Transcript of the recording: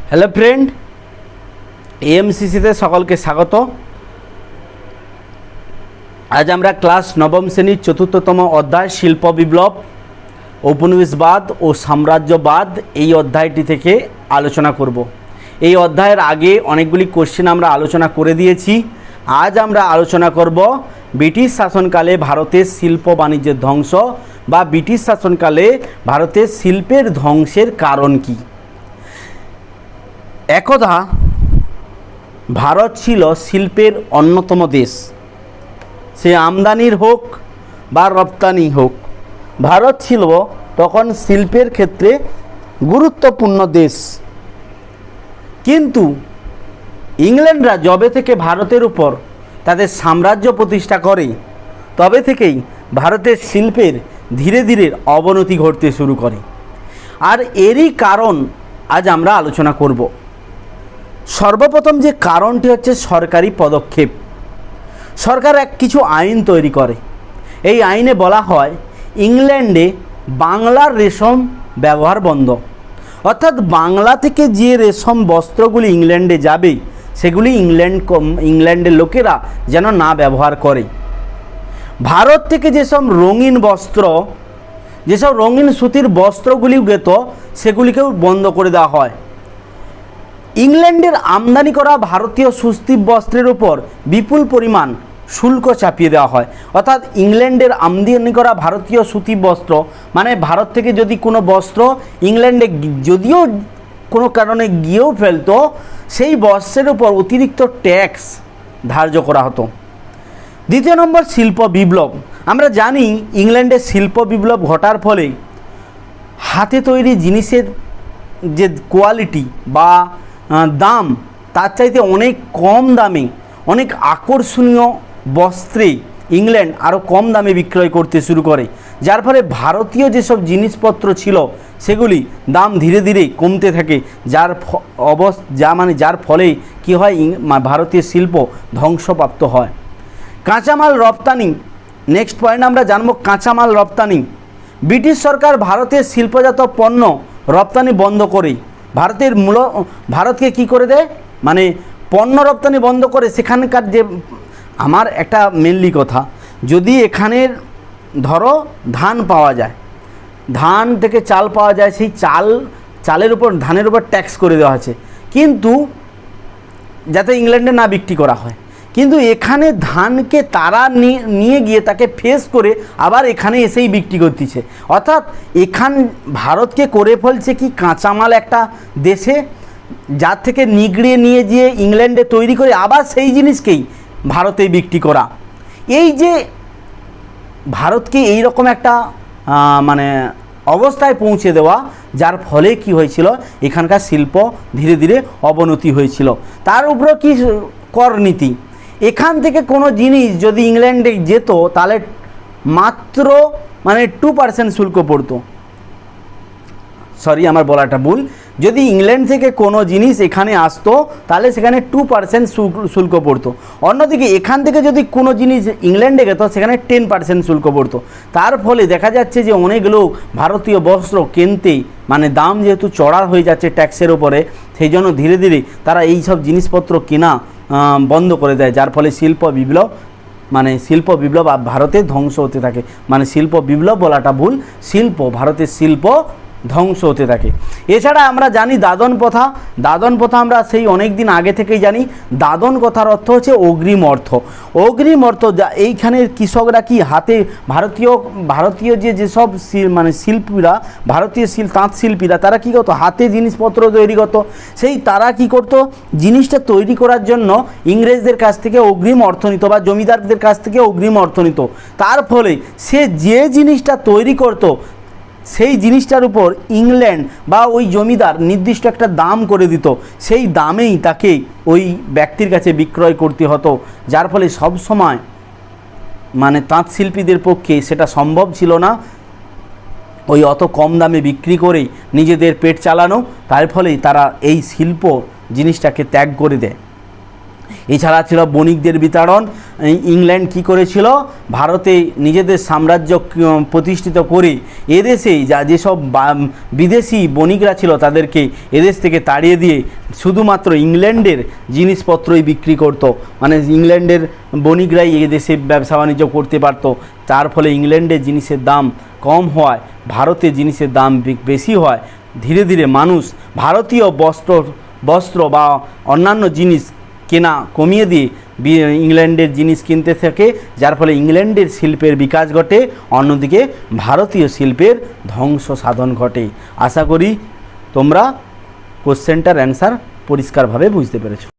Hello friend, এএমসিসিতে সকলকে স্বাগত। আজ আমরা ক্লাস নবম শ্রেণীর চতুর্থতম অধ্যায় শিল্প বিপ্লব, ঔপনিবেশবাদ ও সাম্রাজ্যবাদ এই অধ্যায়টি থেকে আলোচনা করব। এই অধ্যায়ের আগে অনেকগুলি কোশ্চেন আমরা আলোচনা করে দিয়েছি। আজ আমরা আলোচনা করব ব্রিটিশ শাসনকালে ভারতের শিল্প বাণিজ্যের ধ্বংস বা ব্রিটিশ শাসনকালে ভারতের শিল্পের ধ্বংসের কারণ কী। একদা ভারত ছিল শিল্পের অন্যতম দেশ। সে আমদানির হোক বা রপ্তানি হোক, ভারত ছিল তখন শিল্পের ক্ষেত্রে গুরুত্বপূর্ণ দেশ। কিন্তু ইংল্যান্ডরা যবে থেকে ভারতের উপর তাদের সাম্রাজ্য প্রতিষ্ঠা করে, তবে থেকেই ভারতের শিল্পের ধীরে ধীরে অবনতি ঘটতে শুরু করে। আর এরই কারণ আজ আমরা আলোচনা করব। সর্বপ্রথম যে কারণটি হচ্ছে সরকারি পদক্ষেপ। সরকার কিছু আইন তৈরি করে। এই আইনে বলা হয় ইংল্যান্ডে বাংলার রেশম ব্যবহার বন্ধ। অর্থাৎ বাংলা থেকে যে রেশম বস্ত্রগুলি ইংল্যান্ডে যাবে সেগুলি ইংল্যান্ডের লোকেরা যেন না ব্যবহার করে। ভারত থেকে যেসব রঙিন বস্ত্র, যেসব রঙিন সুতির বস্ত্রগুলি যেত সেগুলিকেও বন্ধ করে দেওয়া হয়। ইংল্যান্ডের আমদানি করা ভারতীয় সুতি বস্ত্রের উপর বিপুল পরিমাণ শুল্ক চাপিয়ে দেওয়া হয়। অর্থাৎ ইংল্যান্ডের আমদানি করা ভারতীয় সুতি বস্ত্র, মানে ভারত থেকে যদি কোনো বস্ত্র ইংল্যান্ডে যদিও কোনো কারণে গিয়েও ফেলতো, সেই বস্ত্রের উপর অতিরিক্ত ট্যাক্স ধার্য করা হতো। দ্বিতীয় নম্বর, শিল্প বিপ্লব। আমরা জানি ইংল্যান্ডে শিল্প বিপ্লব ঘটার ফলে হাতে তৈরি জিনিসের যে কোয়ালিটি বা দাম, তার চাইতে অনেক কম দামে অনেক আকর্ষণীয় বস্ত্রে ইংল্যান্ড আরও কম দামে বিক্রয় করতে শুরু করে, যার ফলে ভারতীয় যেসব জিনিসপত্র ছিল সেগুলি দাম ধীরে ধীরে কমতে থাকে, যার ফলে কি হয়, ভারতীয় শিল্প ধ্বংসপ্রাপ্ত হয়। কাঁচামাল রপ্তানি। নেক্সট পয়েন্ট আমরা জানব কাঁচামাল রপ্তানি। ব্রিটিশ সরকার ভারতের শিল্পজাত পণ্য রপ্তানি বন্ধ করে ভারতকে কি করে দেয়, মানে পণ্য রপ্তানি বন্ধ করে। সেখানকার যে আমার একটা মেনলি কথা, যদি এখানের ধরো ধান পাওয়া যায়, ধান থেকে চাল পাওয়া যায়, সেই চালের উপর ধানের উপর ট্যাক্স করে দেওয়া আছে, কিন্তু যাতে ইংল্যান্ডে না বিক্রি করা হয়। কিন্তু এখানে ধানকে তারা নিয়ে গিয়ে তাকে ফেস করে আবার এখানে এসেই বিক্রি করতেছে। অর্থাৎ ভারতকে করে ফেলছে কি কাঁচামাল একটা দেশে, যার থেকে নিগড়িয়ে নিয়ে গিয়ে ইংল্যান্ডে তৈরি করে আবার সেই জিনিসকেই ভারতে বিক্রি করা। এই যে ভারতকে এই রকম একটা মানে অবস্থায় পৌঁছে দেওয়া, যার ফলে কি হয়েছিল, এখানকার শিল্প ধীরে ধীরে অবনতি হয়েছিল। তার উপরও কি কর নীতি। এখান থেকে কোনো জিনিস যদি ইংল্যান্ডে যেত তাহলে মাত্র 2% শুল্ক পড়তো। সরি, আমার বলাটা ভুল। যদি ইংল্যান্ড থেকে কোনো জিনিস এখানে আসতো তাহলে সেখানে 2% শুল্ক পড়তো। অন্যদিকে এখান থেকে যদি কোনো জিনিস ইংল্যান্ডে যেত সেখানে 10% শুল্ক পড়তো। তার ফলে দেখা যাচ্ছে যে অনেক লোক ভারতীয় বস্ত্র কিনতে, দাম যেহেতু চড়া হয়ে যাচ্ছে ট্যাক্সের উপরে, সেই জন্য ধীরে ধীরে তারা এই সব জিনিসপত্র কেনা বন্ধ করে দেয়, যার ফলে শিল্প বিপ্লব ভারতে ধ্বংস হতে থাকে। শিল্প বিপ্লব বলাটা ভুল, ভারতের শিল্প ধ্বংস হতে থাকে। এছাড়া আমরা জানি দাদন প্রথা। আমরা সেই অনেক দিন আগে থেকেই জানি। দাদন কথার অর্থ হচ্ছে অগ্রিম অর্থ। যা এইখানের কৃষকরা কি হাতে ভারতীয় যেসব শিল্পীরা, ভারতীয় তাঁত শিল্পীরা, তারা কী করতো, হাতে জিনিসপত্র তৈরি করতো। তারা কি করতো, জিনিসটা তৈরি করার জন্য ইংরেজদের কাছ থেকে অগ্রিম অর্থ নিত বা জমিদারদের কাছ থেকে অগ্রিম অর্থ নিত। তার ফলে সে যে জিনিসটা তৈরি করতো সেই জিনিসটার উপর ইংল্যান্ড বা ওই জমিদার নির্দিষ্ট একটা দাম করে দিত। সেই দামেই তাকে ওই ব্যক্তির কাছে বিক্রয় করতে হতো, যার ফলে সব সময় তাঁত শিল্পীদের পক্ষে সেটা সম্ভব ছিল না ওই অত কম দামে বিক্রি করে নিজেদের পেট চালানো। তার ফলেই তারা এই শিল্প জিনিসটাকে ত্যাগ করে দেয়। এছাড়া ছিল বণিকদের বিতাড়ন। ইংল্যান্ড কি করেছিল, ভারতে নিজেদের সাম্রাজ্য প্রতিষ্ঠিত করে এদেশেই যেসব বিদেশি বণিকরা ছিল তাদেরকে এদেশ থেকে তাড়িয়ে দিয়ে শুধুমাত্র ইংল্যান্ডের জিনিসপত্রই বিক্রি করত, মানে ইংল্যান্ডের বণিকরাই এদেশে ব্যবসা বাণিজ্য করতে পারত। তার ফলে ইংল্যান্ডের জিনিসের দাম কম হওয়ায় ভারতে জিনিসের দাম বেশি হয়। ধীরে ধীরে মানুষ ভারতীয় বস্ত্র বা অন্যান্য জিনিস কেনা কমিয়ে দিয়ে ইংল্যান্ডের জিনিস কিনতে থাকে, যার ফলে ইংল্যান্ডের শিল্পের বিকাশ ঘটে, অন্যদিকে ভারতীয় শিল্পের ধ্বংস সাধন ঘটে। আশা করি তোমরা কোশ্চেনটার অ্যান্সার পরিষ্কারভাবে বুঝতে পেরেছো।